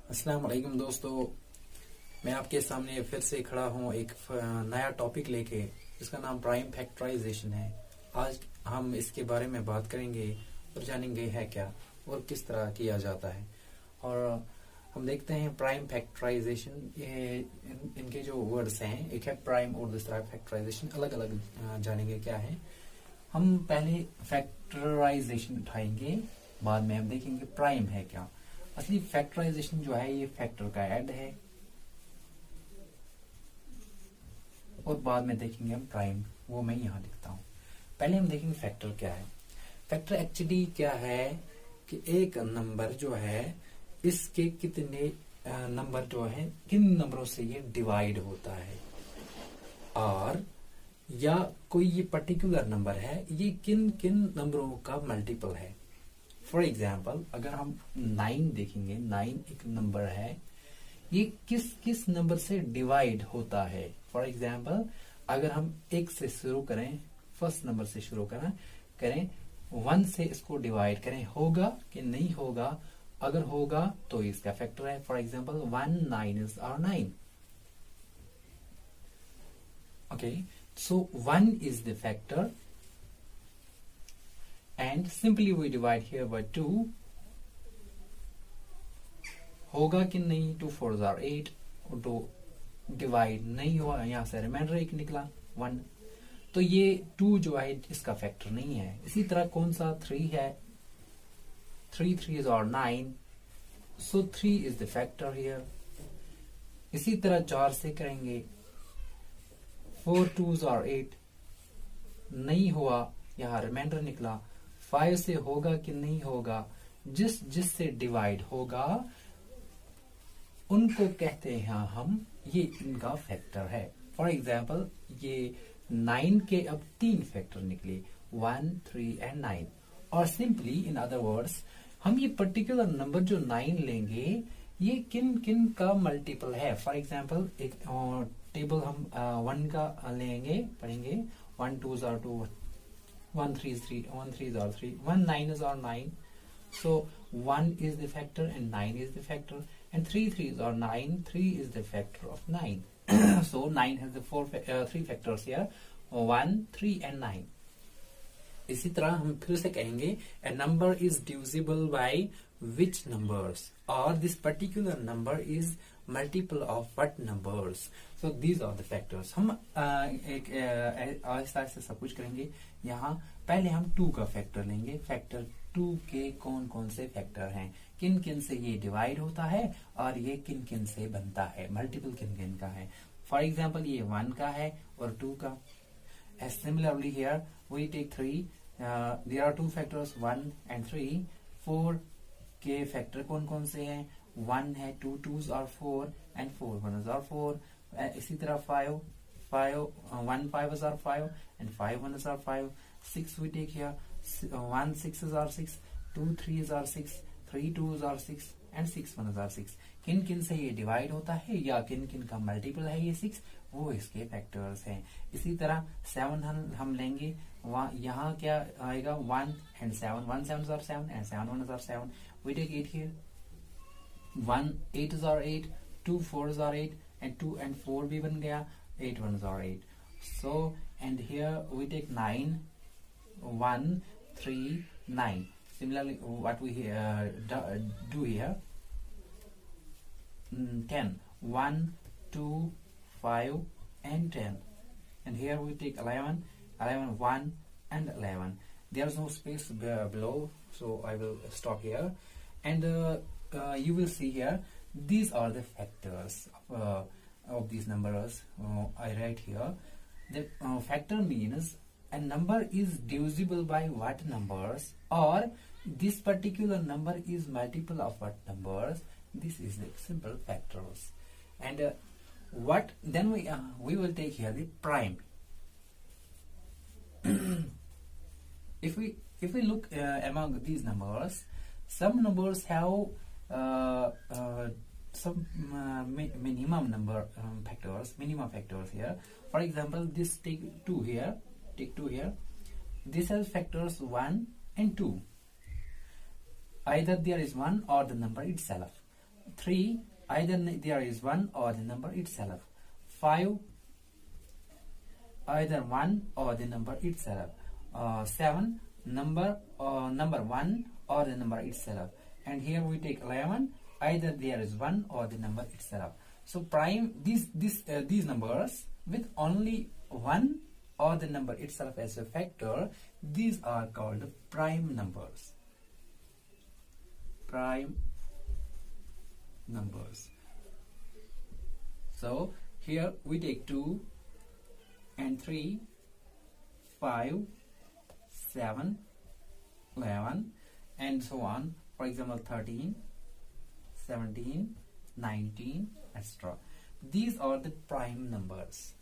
अस्सलाम वालेकुम दोस्तों, मैं आपके सामने फिर से खड़ा हूँ एक नया टॉपिक लेके जिसका नाम प्राइम फैक्टराइजेशन है। आज हम इसके बारे में बात करेंगे और जानेंगे है क्या और किस तरह किया जाता है। और हम देखते हैं प्राइम फैक्टराइजेशन, इनके जो वर्ड्स हैं, एक है प्राइम और दूसरा फैक्टराइजेशन, अलग अलग जानेंगे क्या है। हम पहले फैक्टराइजेशन उठाएंगे, बाद में हम देखेंगे प्राइम है क्या। असली फैक्टराइजेशन जो है ये फैक्टर का ऐड है, और बाद में देखेंगे हम प्राइम, वो मैं यहाँ लिखता हूँ। पहले हम देखेंगे फैक्टर क्या है। फैक्टर एक्चुअली क्या है कि एक नंबर जो है इसके कितने नंबर जो है, किन नंबरों से ये डिवाइड होता है, और या कोई ये पर्टिकुलर नंबर है ये किन किन नंबरों का मल्टीपल है। फॉर एग्जाम्पल अगर हम 9 देखेंगे, 9 एक नंबर है, ये किस किस नंबर से डिवाइड होता है। फॉर एग्जाम्पल अगर हम 1 से शुरू करें, फर्स्ट नंबर से शुरू करें 1 से इसको डिवाइड करें, होगा कि नहीं होगा। अगर होगा तो इसका फैक्टर है। For example 1 9 is our 9। Okay, so 1 is the factor and simply we divide here by 2. होगा कि नहीं, 2 4s are 8, और 2 डिवाइड नहीं हुआ, यहां से रिमाइंडर 1 निकला 1, तो ये 2 जो है इसका फैक्टर नहीं है। इसी तरह कौन सा 3 है, 3 3s are 9, so 3 is the factor here। इसी तरह 4 से करेंगे, 4 2s are 8, नहीं हुआ, यहां रिमाइंडर निकला। 5 से होगा कि नहीं होगा, जिससे डिवाइड होगा उनको कहते हैं हम, ये इनका फैक्टर है। फॉर एग्जाम्पल ये 9 के अब 3 फैक्टर निकले, 1 3 एंड 9। और सिंपली इन अदर वर्ड्स हम ये पर्टिकुलर नंबर जो 9 लेंगे ये किन किन का मल्टीपल है। फॉर एग्जाम्पल एक टेबल हम 1 का लेंगे, पढ़ेंगे 1 2s are 2, 1 3 is 3, 1 3s are 3, 1 9 is our 9, so 1 is the factor and 9 is the factor, and 3 3s are 9, 3 is the factor of 9। so 9 has the 3 factors here, 1 3 and 9। इसी तरह हम फिर से कहेंगे a number is divisible by which numbers, or this particular number is multiple of what numbers, so these are the factors। हम एक आहिस्ता आहिस्ता सब कुछ करेंगे। यहाँ पहले हम 2 का फैक्टर लेंगे। फैक्टर 2 के कौन कौन से फैक्टर हैं, किन किन से ये डिवाइड होता है और ये किन किन से बनता है, मल्टीपल किन किन का है। फॉर एग्जाम्पल ये 1 का है और 2 का। Similarly here we take 3, there are 2 factors 1 and 3। 4 के फैक्टर कौन कौन से हैं, 1 है, 2 2s are 4 and 4 1s are 4। इसी तरह 5 1 5s are 5 and 5 1s are 5। 6 we take here, 1 6s are 6, 2 3s are 6, 3 2s are 6 and 6 1s are 6। किन किन से ये डिवाइड होता है या किन किन का मल्टीपल है ये 6, वो इसके फैक्टर्स हैं। इसी तरह 7 हम लेंगे, यहाँ क्या आएगा, 1 and 7, 1 7s are 7 and 7 1s are 7। we take 8 here, 1 8s are 8, 2 4s are 8 and 2 and 4 भी बन गया, 8 1s are 8। so and here we take 9, 1 3 9। similarly what we do here, 10 1 2 5 and 10, and here we take 11 1 and 11। there is no space below, so I will stop here, and you will see here these are the factors of these numbers। I write here that factor means a number is divisible by what numbers, or this particular number is multiple of what numbers। this is the simple factors, and what then we will take here the prime। if we look among these numbers, some numbers have some minimum number minimum factors here। for example this take 2 here, this has factors 1 and 2, either there is 1 or the number itself। 3, either there is 1 or the number itself. 5, either 1 or the number itself. 7, number 1 or the number itself. And here we take 11, either there is 1 or the number itself. So prime, these numbers with only 1 or the number itself as a factor, these are called prime numbers. Prime numbers. So here we take 2 and 3, 5, 7, 11, and so on. For example, 13, 17, 19, etc. These are the prime numbers.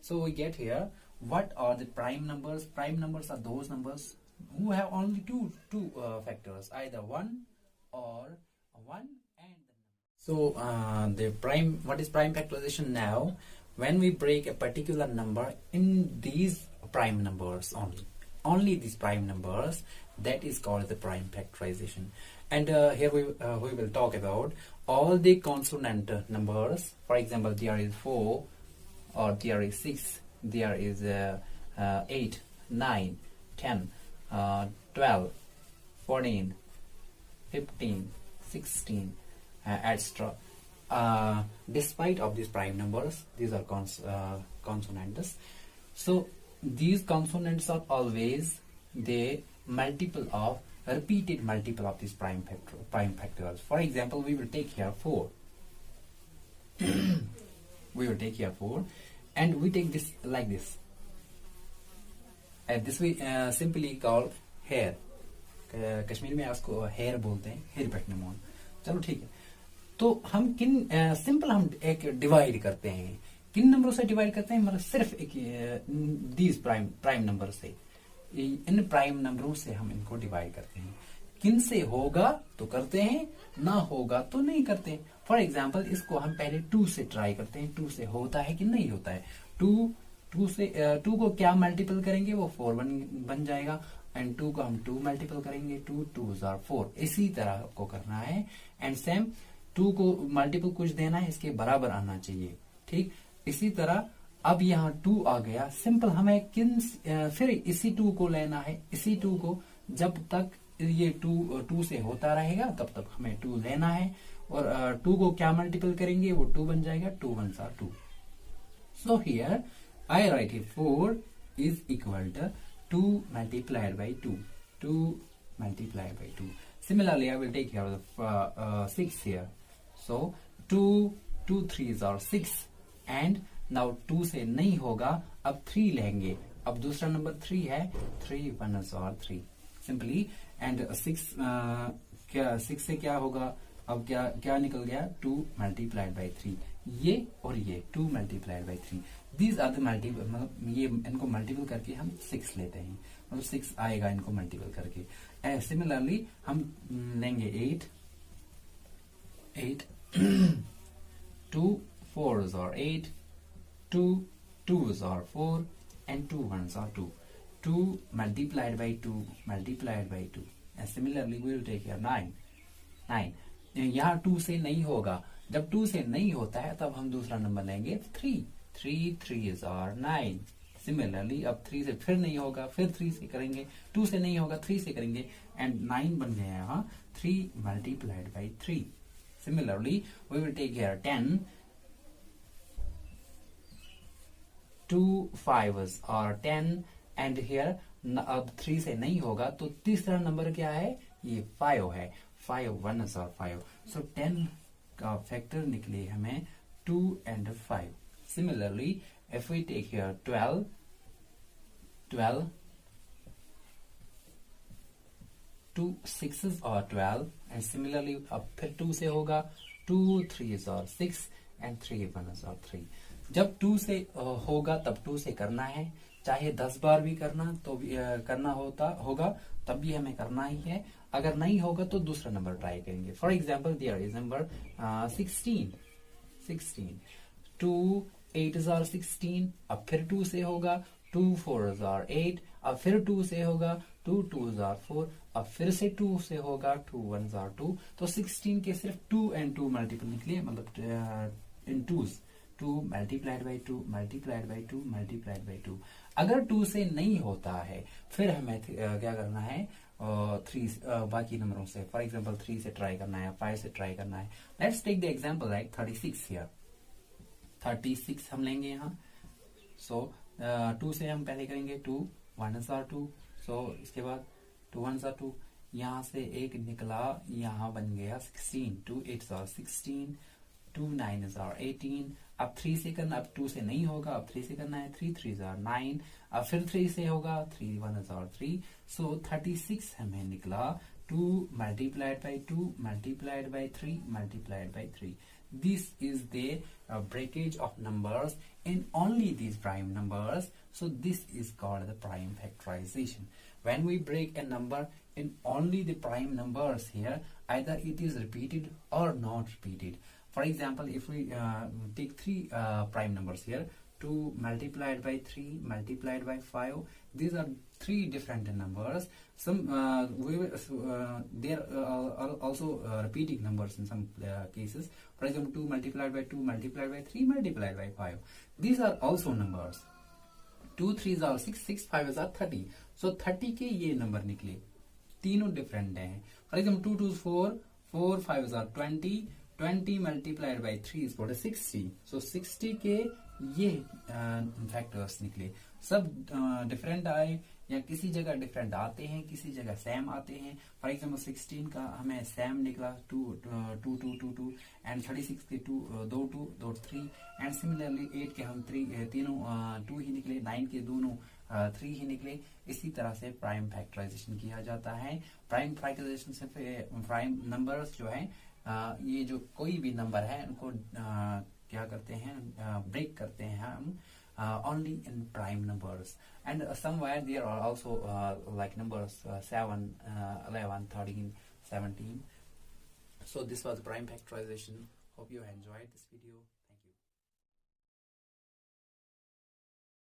So we get here, what are the prime numbers? Prime numbers are those numbers who have only two factors, either 1 or 1 and. So the prime, what is prime factorization now? When we break a particular number in these prime numbers only these prime numbers, that is called the prime factorization. And here we will talk about all the consonant numbers. For example, there is 4, or there is 6, there is 8, 9, 10, 12, 14, 15, 16, etc. Despite of these prime numbers, these are consonants. So these consonants are always the repeated multiple of these prime factors. For example, we will take here 4. We will take here 4, and we take this like this. And this we simply call hair. Kashmir में उसको hair बोलते हैं, hair पेटनेमोन. चलो ठीक है. तो हम किन सिंपल हम एक डिवाइड करते हैं. किन नंबरों से डिवाइड करते हैं? मतलब सिर्फ एक दीज प्राइम नंबर से, इन प्राइम नंबरों से हम इनको डिवाइड करते हैं. किन से होगा तो करते हैं, ना होगा तो नहीं करते. फॉर एग्जाम्पल, इसको हम पहले 2 से ट्राई करते हैं. 2 से होता है कि नहीं होता है. 2 को क्या मल्टीपल करेंगे? वो 4 बन जाएगा. एंड 2 को हम 2 मल्टीपल करेंगे. 2 2s are 4. इसी तरह आपको करना है. एंड सेम 2 को मल्टीपल कुछ देना है, इसके बराबर आना चाहिए. ठीक, इसी तरह अब यहाँ 2 आ गया. सिंपल हमें फिर इसी 2 को लेना है. इसी 2 को जब तक ये 2 से होता रहेगा तब तक हमें 2 लेना है. और 2 को क्या मल्टीपल करेंगे? वो 2 बन जाएगा. 2 1s are 2. So here I write here 4 is equal to 2 multiplied by 2. 2 multiplied by 2. Similarly, I will take here 6 here. So 2 3s are 6. And now 2 से नहीं होगा, अब 3 लेंगे. अब दूसरा नंबर 3 है. 3 1s are 3. Simply. And 6 से क्या होगा? अब क्या निकल गया? 2 multiplied by 3. ये और ये 2 multiplied by 3. These are the multiple, मतलब ये इनको मल्टीपल करके हम 6 लेते हैं. मतलब 6 आएगा इनको मल्टीपल करके. सिमिलरली हम लेंगे 8 2 4s are 8, 2 2s are 4, and 2 1s are 2. 2 multiplied by 2 multiplied by 2. And similarly we will take here 9. यहाँ 2 से नहीं होगा. जब 2 से नहीं होता है तब हम दूसरा नंबर लेंगे 3. 3 3s are 9. Similarly अब 3 से फिर नहीं होगा, फिर 3 से करेंगे. 2 से नहीं होगा, 3 से करेंगे. And 9 बन गया यहाँ 3 multiplied by 3. Similarly we will take here 10. 2 5s are 10. And here अब 3 से नहीं होगा तो तीसरा नंबर क्या है? ये 5 है. 5 1s are 5. So 10 का फैक्टर निकले हमें 2 and 5. Similarly, if we take here 12, 2 6s are 12. And similarly अब फिर 2 से होगा. 2 3s are 6 and 3 1s are 3. जब 2 से होगा तब 2 से करना है. चाहे 10 बार भी करना तो भी करना होगा तब भी हमें करना ही है. अगर नहीं होगा तो दूसरा नंबर ट्राई करेंगे. For example there is number 16. 2 8s are 16. अब फिर 2 से होगा. 2 4 जार 8, अब फिर 2 से होगा 2 2 जार 4, अब फिर से 2 से होगा 2 1 जार 2। तो 16 के सिर्फ 2 and 2 मल्टीपल निकले, मतलब in twos, 2 multiplied by 2 multiplied by 2 multiplied by 2। अगर 2 से नहीं होता है फिर हमें क्या करना है, 3 बाकी नंबरों से, फॉर एग्जांपल 3 से ट्राई करना है, 5 से ट्राई करना है। Let's take the example like 36 here. 36 हम लेंगे यहाँ। सो 2 से हम पहले करेंगे 2 1 जार 2, सो इसके बाद 2 1 जार 2, यहाँ से एक निकला, यहाँ बन गया 16, 2 8 जार 16, 2 9 जार 18। अब 3 से करना, अब 2 से नहीं होगा, अब 3 से करना है, 3 3 जार 9, अब फिर 3 से होगा, 3 1 जार 3। सो 36 हमें निकला 2 multiplied by 2 multiplied by 3 multiplied by 3। This is the breakage of numbers in only these prime numbers. So this is called the prime factorization. When we break a number in only the prime numbers here, either it is repeated or not repeated. For example, if we take 3 prime numbers here, 2 multiplied by 3 multiplied by 5, these are 3 different numbers. Some there are also repeating numbers in some cases. For example, 2 multiplied by 2 multiplied by 3 multiplied by 5, these are also numbers. 2 3 are 6, 6 5 are 30. So 30 के ये number निकले, तीनों different हैं। For example 2 2 4, 4 5 are 20, 20 multiplied by 3 is what is 60. So 60 के ये factors निकले, सब different आए, या किसी जगह डिफरेंट आते हैं, किसी जगह सेम आते हैं। फॉर एग्जाम्पल 16 का हमें सेम निकला 2 2 2 2 2, एंड 36 के 2 2 2 2 3, एंड सिमिलरली 8 के हम तीनों 2 ही निकले, 9 के दोनों 3 ही निकले। इसी तरह से प्राइम फैक्टराइजेशन किया जाता है। प्राइम फैक्टराइजेशन से प्राइम नंबर्स जो है, ये जो कोई भी नंबर है उनको क्या करते हैं, ब्रेक करते हैं हम only in prime numbers. And somewhere there are also like numbers 7 11 13 17. So this was prime factorization. Hope you enjoyed this video.